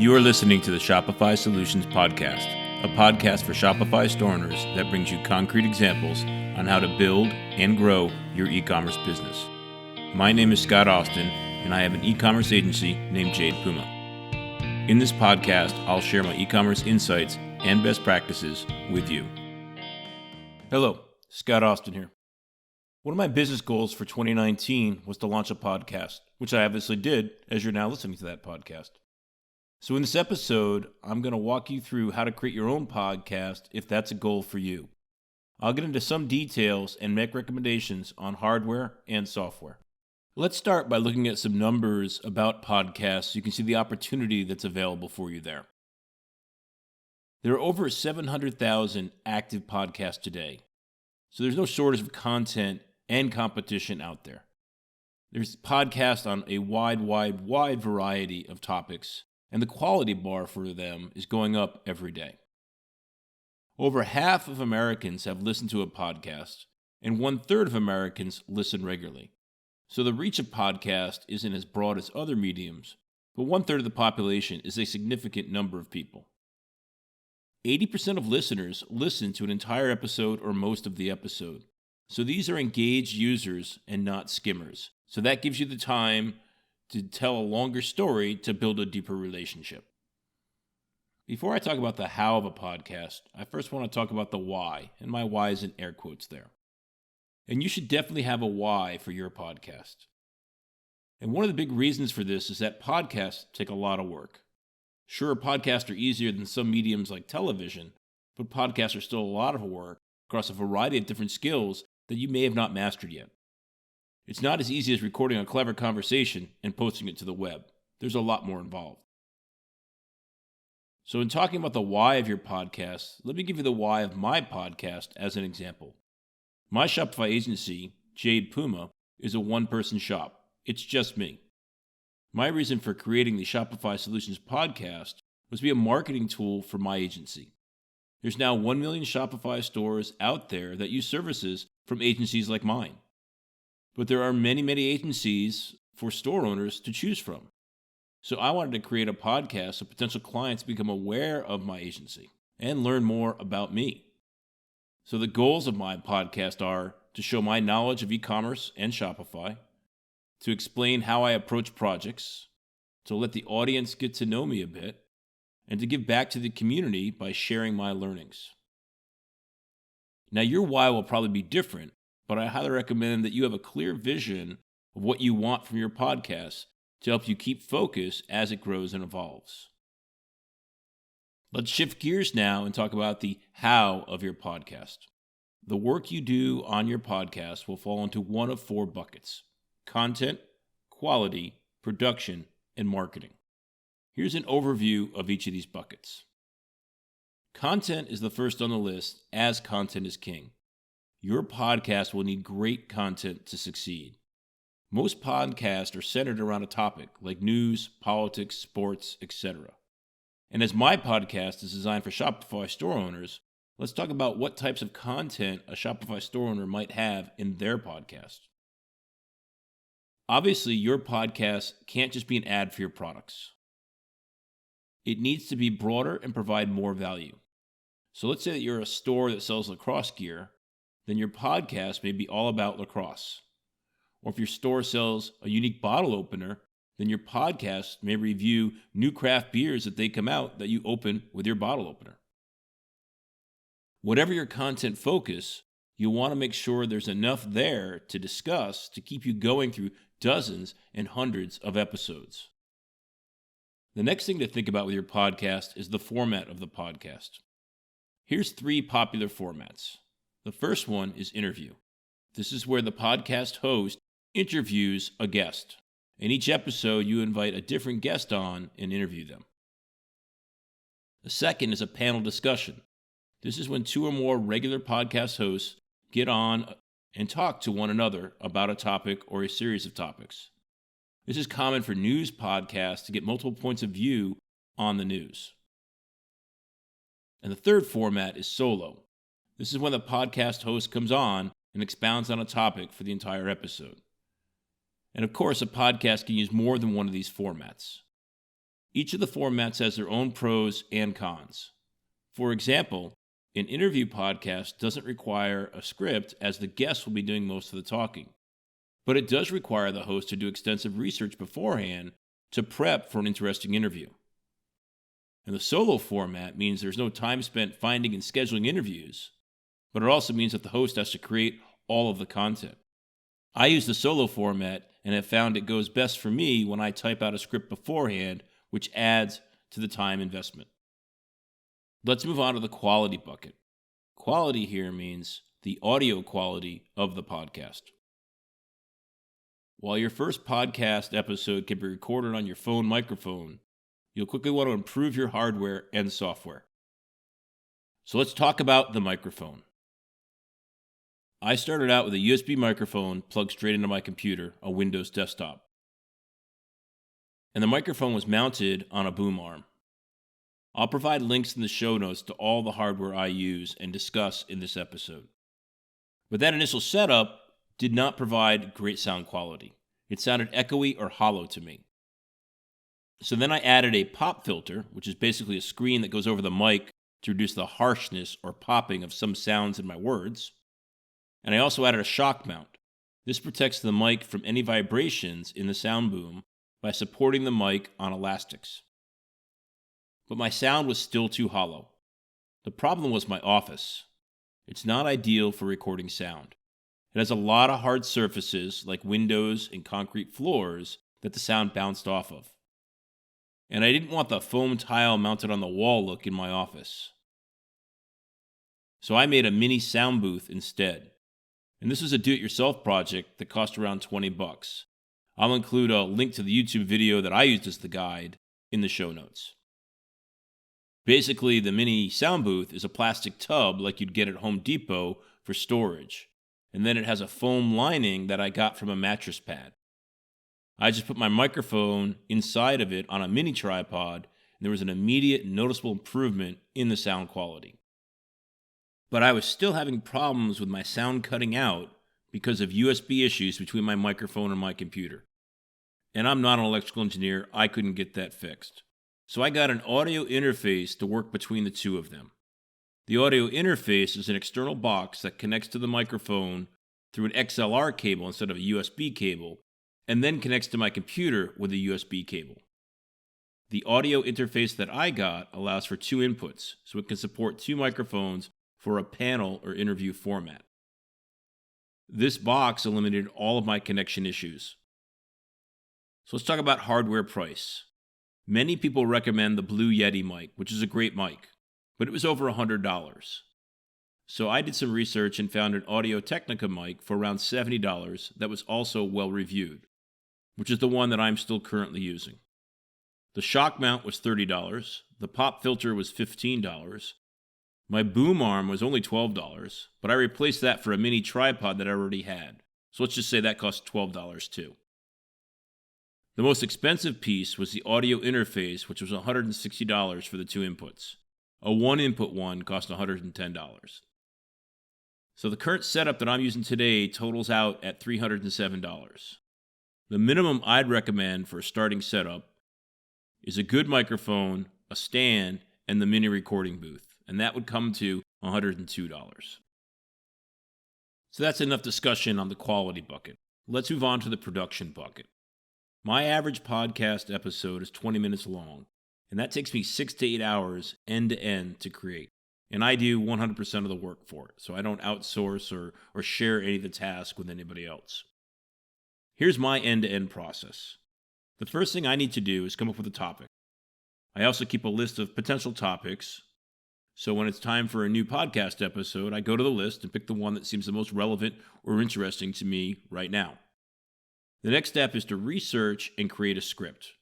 You are listening to the Shopify Solutions Podcast, a podcast for Shopify store owners that brings you concrete examples on how to build and grow your e-commerce business. My name is Scott Austin, and I have an e-commerce agency named Jade Puma. In this podcast, I'll share my e-commerce insights and best practices with you. Hello, Scott Austin here. One of my business goals for 2019 was to launch a podcast, which I obviously did, as you're now listening to that podcast. So in this episode, I'm going to walk you through how to create your own podcast if that's a goal for you. I'll get into some details and make recommendations on hardware and software. Let's start by looking at some numbers about podcasts so you can see the opportunity that's available for you there. There are over 700,000 active podcasts today, so there's no shortage of content and competition out there. There's podcasts on a wide variety of topics, and the quality bar for them is going up every day. Over half of Americans have listened to a podcast, and 1/3 of Americans listen regularly. So the reach of podcast isn't as broad as other mediums, but 1/3 of the population is a significant number of people. 80% of listeners listen to an entire episode or most of the episode. So these are engaged users and not skimmers. So that gives you the time to tell a longer story to build a deeper relationship. Before I talk about the how of a podcast, I first want to talk about the why, and my why is in air quotes there. And you should definitely have a why for your podcast. And one of the big reasons for this is that podcasts take a lot of work. Sure, podcasts are easier than some mediums like television, but podcasts are still a lot of work across a variety of different skills that you may have not mastered yet. It's not as easy as recording a clever conversation and posting it to the web. There's a lot more involved. So in talking about the why of your podcast, let me give you the why of my podcast as an example. My Shopify agency, Jade Puma, is a one-person shop. It's just me. My reason for creating the Shopify Solutions podcast was to be a marketing tool for my agency. There's now 1 million Shopify stores out there that use services from agencies like mine. But there are many agencies for store owners to choose from. So I wanted to create a podcast so potential clients become aware of my agency and learn more about me. So the goals of my podcast are to show my knowledge of e-commerce and Shopify, to explain how I approach projects, to let the audience get to know me a bit, and to give back to the community by sharing my learnings. Now your why will probably be different, but I highly recommend that you have a clear vision of what you want from your podcast to help you keep focus as it grows and evolves. Let's shift gears now and talk about the how of your podcast. The work you do on your podcast will fall into one of 4 buckets: content, quality, production, and marketing. Here's an overview of each of these buckets. Content is the first on the list, as content is king. Your podcast will need great content to succeed. Most podcasts are centered around a topic like news, politics, sports, etc. And as my podcast is designed for Shopify store owners, let's talk about what types of content a Shopify store owner might have in their podcast. Obviously, your podcast can't just be an ad for your products. It needs to be broader and provide more value. So let's say that you're a store that sells lacrosse gear, then your podcast may be all about lacrosse. Or if your store sells a unique bottle opener, then your podcast may review new craft beers that they come out that you open with your bottle opener. Whatever your content focus, you'll want to make sure there's enough there to discuss to keep you going through dozens and hundreds of episodes. The next thing to think about with your podcast is the format of the podcast. Here's 3 popular formats. The first one is interview. This is where the podcast host interviews a guest. In each episode, you invite a different guest on and interview them. The second is a panel discussion. This is when 2 or more regular podcast hosts get on and talk to one another about a topic or a series of topics. This is common for news podcasts to get multiple points of view on the news. And the third format is solo. This is when the podcast host comes on and expounds on a topic for the entire episode. And of course, a podcast can use more than one of these formats. Each of the formats has their own pros and cons. For example, an interview podcast doesn't require a script as the guest will be doing most of the talking, but it does require the host to do extensive research beforehand to prep for an interesting interview. And the solo format means there's no time spent finding and scheduling interviews, but it also means that the host has to create all of the content. I use the solo format and have found it goes best for me when I type out a script beforehand, which adds to the time investment. Let's move on to the quality bucket. Quality here means the audio quality of the podcast. While your first podcast episode can be recorded on your phone microphone, you'll quickly want to improve your hardware and software. So let's talk about the microphone. I started out with a USB microphone plugged straight into my computer, a Windows desktop. And the microphone was mounted on a boom arm. I'll provide links in the show notes to all the hardware I use and discuss in this episode. But that initial setup did not provide great sound quality. It sounded echoey or hollow to me. So then I added a pop filter, which is basically a screen that goes over the mic to reduce the harshness or popping of some sounds in my words. And I also added a shock mount. This protects the mic from any vibrations in the sound boom by supporting the mic on elastics. But my sound was still too hollow. The problem was my office. It's not ideal for recording sound. It has a lot of hard surfaces like windows and concrete floors that the sound bounced off of. And I didn't want the foam tile mounted on the wall look in my office. So I made a mini sound booth instead. And this was a do-it-yourself project that cost around $20. I'll include a link to the YouTube video that I used as the guide in the show notes. Basically, the mini sound booth is a plastic tub like you'd get at Home Depot for storage. And then it has a foam lining that I got from a mattress pad. I just put my microphone inside of it on a mini tripod, and there was an immediate noticeable improvement in the sound quality. But I was still having problems with my sound cutting out because of USB issues between my microphone and my computer. And I'm not an electrical engineer, I couldn't get that fixed. So I got an audio interface to work between the two of them. The audio interface is an external box that connects to the microphone through an XLR cable instead of a USB cable, and then connects to my computer with a USB cable. The audio interface that I got allows for two inputs, so it can support two microphones for a panel or interview format. This box eliminated all of my connection issues. So let's talk about hardware price. Many people recommend the Blue Yeti mic, which is a great mic, but it was over $100. So I did some research and found an Audio-Technica mic for around $70 that was also well reviewed, which is the one that I'm still currently using. The shock mount was $30, the pop filter was $15, my boom arm was only $12, but I replaced that for a mini tripod that I already had, so let's just say that cost $12 too. The most expensive piece was the audio interface, which was $160 for the two inputs. A one-input one cost $110. So the current setup that I'm using today totals out at $307. The minimum I'd recommend for a starting setup is a good microphone, a stand, and the mini recording booth, and that would come to $102. So that's enough discussion on the quality bucket. Let's move on to the production bucket. My average podcast episode is 20 minutes long, and that takes me 6 to 8 hours end to end to create. And I do 100% of the work for it, so I don't outsource or share any of the tasks with anybody else. Here's my end-to-end process. The first thing I need to do is come up with a topic. I also keep a list of potential topics, so when it's time for a new podcast episode, I go to the list and pick the one that seems the most relevant or interesting to me right now. The next step is to research and create a script.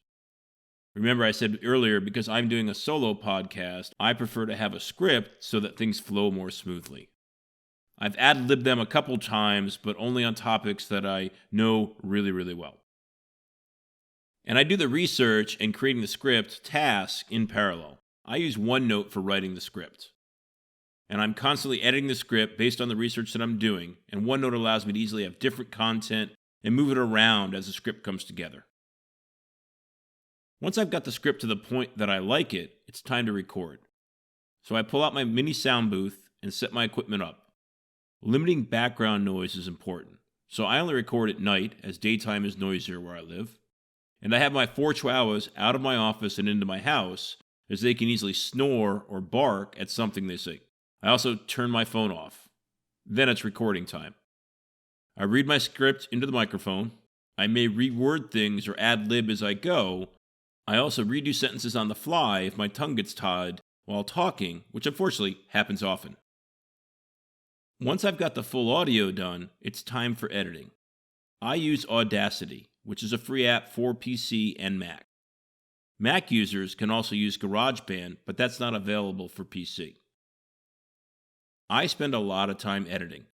Remember, I said earlier, because I'm doing a solo podcast, I prefer to have a script so that things flow more smoothly. I've ad-libbed them a couple times, but only on topics that I know really, really well. And I do the research and creating the script task in parallel. I use OneNote for writing the script. And I'm constantly editing the script based on the research that I'm doing, and OneNote allows me to easily have different content and move it around as the script comes together. Once I've got the script to the point that I like it, it's time to record. So I pull out my mini sound booth and set my equipment up. Limiting background noise is important, so I only record at night as daytime is noisier where I live. And I have my 4 chihuahuas out of my office and into my house as they can easily snore or bark at something they see. I also turn my phone off. Then it's recording time. I read my script into the microphone. I may reword things or ad lib as I go. I also redo sentences on the fly if my tongue gets tied while talking, which unfortunately happens often. Once I've got the full audio done, it's time for editing. I use Audacity, which is a free app for PC and Mac. Mac users can also use GarageBand, but that's not available for PC. I spend a lot of time editing,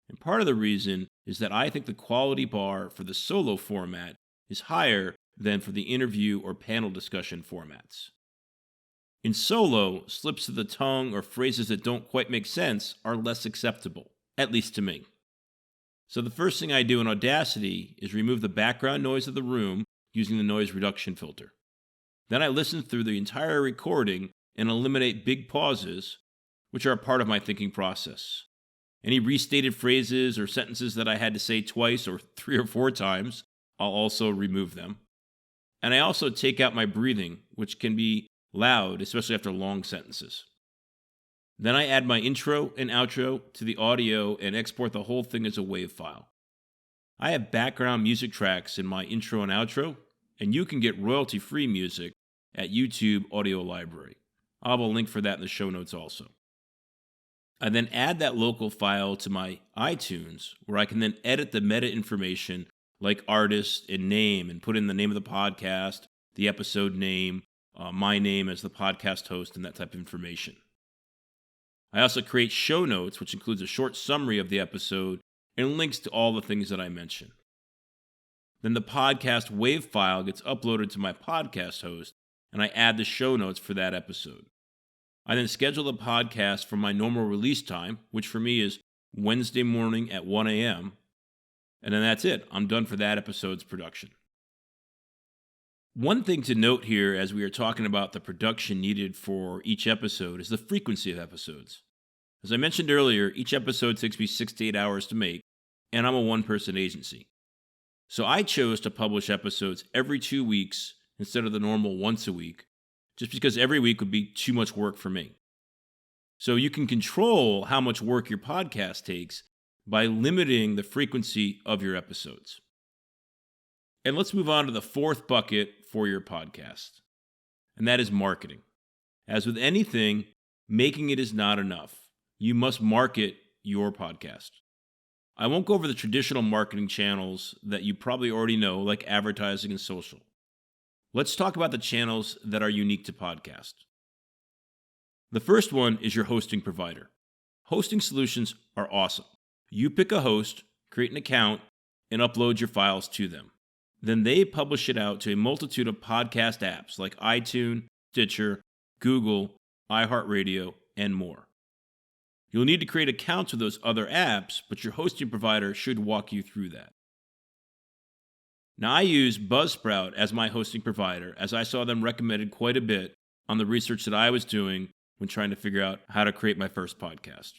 and part of the reason is that I think the quality bar for the solo format is higher than for the interview or panel discussion formats. In solo, slips of the tongue or phrases that don't quite make sense are less acceptable, at least to me. So the first thing I do in Audacity is remove the background noise of the room using the noise reduction filter. Then I listen through the entire recording and eliminate big pauses, which are a part of my thinking process. Any restated phrases or sentences that I had to say twice or 3 or 4 times, I'll also remove them. And I also take out my breathing, which can be loud, especially after long sentences. Then I add my intro and outro to the audio and export the whole thing as a WAV file. I have background music tracks in my intro and outro, and you can get royalty-free music at YouTube Audio Library. I'll have a link for that in the show notes also. I then add that local file to my iTunes, where I can then edit the meta information like artist and name and put in the name of the podcast, the episode name, my name as the podcast host, and that type of information. I also create show notes, which includes a short summary of the episode and links to all the things that I mentioned. Then the podcast WAV file gets uploaded to my podcast host, and I add the show notes for that episode. I then schedule the podcast for my normal release time, which for me is Wednesday morning at 1 a.m., and then that's it. I'm done for that episode's production. One thing to note here as we are talking about the production needed for each episode is the frequency of episodes. As I mentioned earlier, each episode takes me 6 to 8 hours to make, and I'm a one-person agency. So I chose to publish episodes every 2 weeks instead of the normal once a week, just because every week would be too much work for me. So you can control how much work your podcast takes by limiting the frequency of your episodes. And let's move on to the 4th bucket for your podcast, and that is marketing. As with anything, making it is not enough. You must market your podcast. I won't go over the traditional marketing channels that you probably already know, like advertising and social. Let's talk about the channels that are unique to podcast. The first one is your hosting provider. Hosting solutions are awesome. You pick a host, create an account, and upload your files to them. Then they publish it out to a multitude of podcast apps like iTunes, Stitcher, Google, iHeartRadio, and more. You'll need to create accounts with those other apps, but your hosting provider should walk you through that. Now, I use Buzzsprout as my hosting provider, as I saw them recommended quite a bit on the research that I was doing when trying to figure out how to create my first podcast.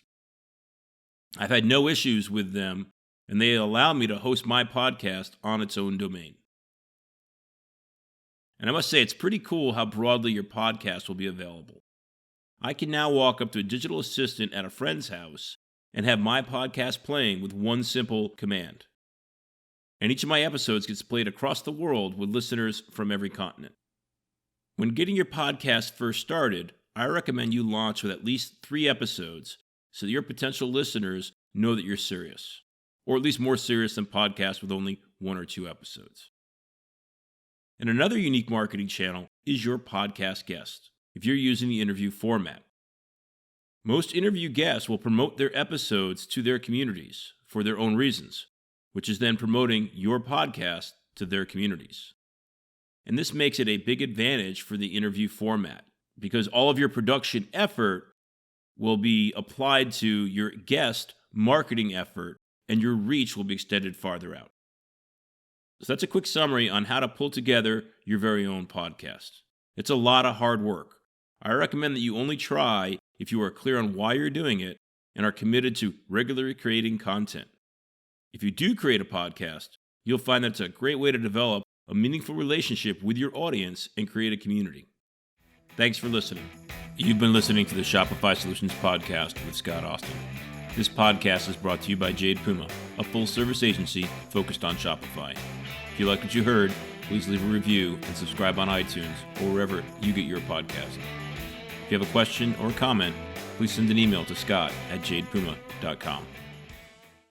I've had no issues with them, and they allow me to host my podcast on its own domain. And I must say, it's pretty cool how broadly your podcast will be available. I can now walk up to a digital assistant at a friend's house and have my podcast playing with one simple command. And each of my episodes gets played across the world with listeners from every continent. When getting your podcast first started, I recommend you launch with at least 3 episodes so that your potential listeners know that you're serious, or at least more serious than podcasts with only 1 or 2 episodes. And another unique marketing channel is your podcast guest, if you're using the interview format. Most interview guests will promote their episodes to their communities for their own reasons, which is then promoting your podcast to their communities. And this makes it a big advantage for the interview format, because all of your production effort will be applied to your guest marketing effort, and your reach will be extended farther out. So that's a quick summary on how to pull together your very own podcast. It's a lot of hard work. I recommend that you only try if you are clear on why you're doing it and are committed to regularly creating content. If you do create a podcast, you'll find that it's a great way to develop a meaningful relationship with your audience and create a community. Thanks for listening. You've been listening to the Shopify Solutions Podcast with Scott Austin. This podcast is brought to you by Jade Puma, a full-service agency focused on Shopify. If you like what you heard, please leave a review and subscribe on iTunes or wherever you get your podcast. If you have a question or a comment, please send an email to scott@jadepuma.com.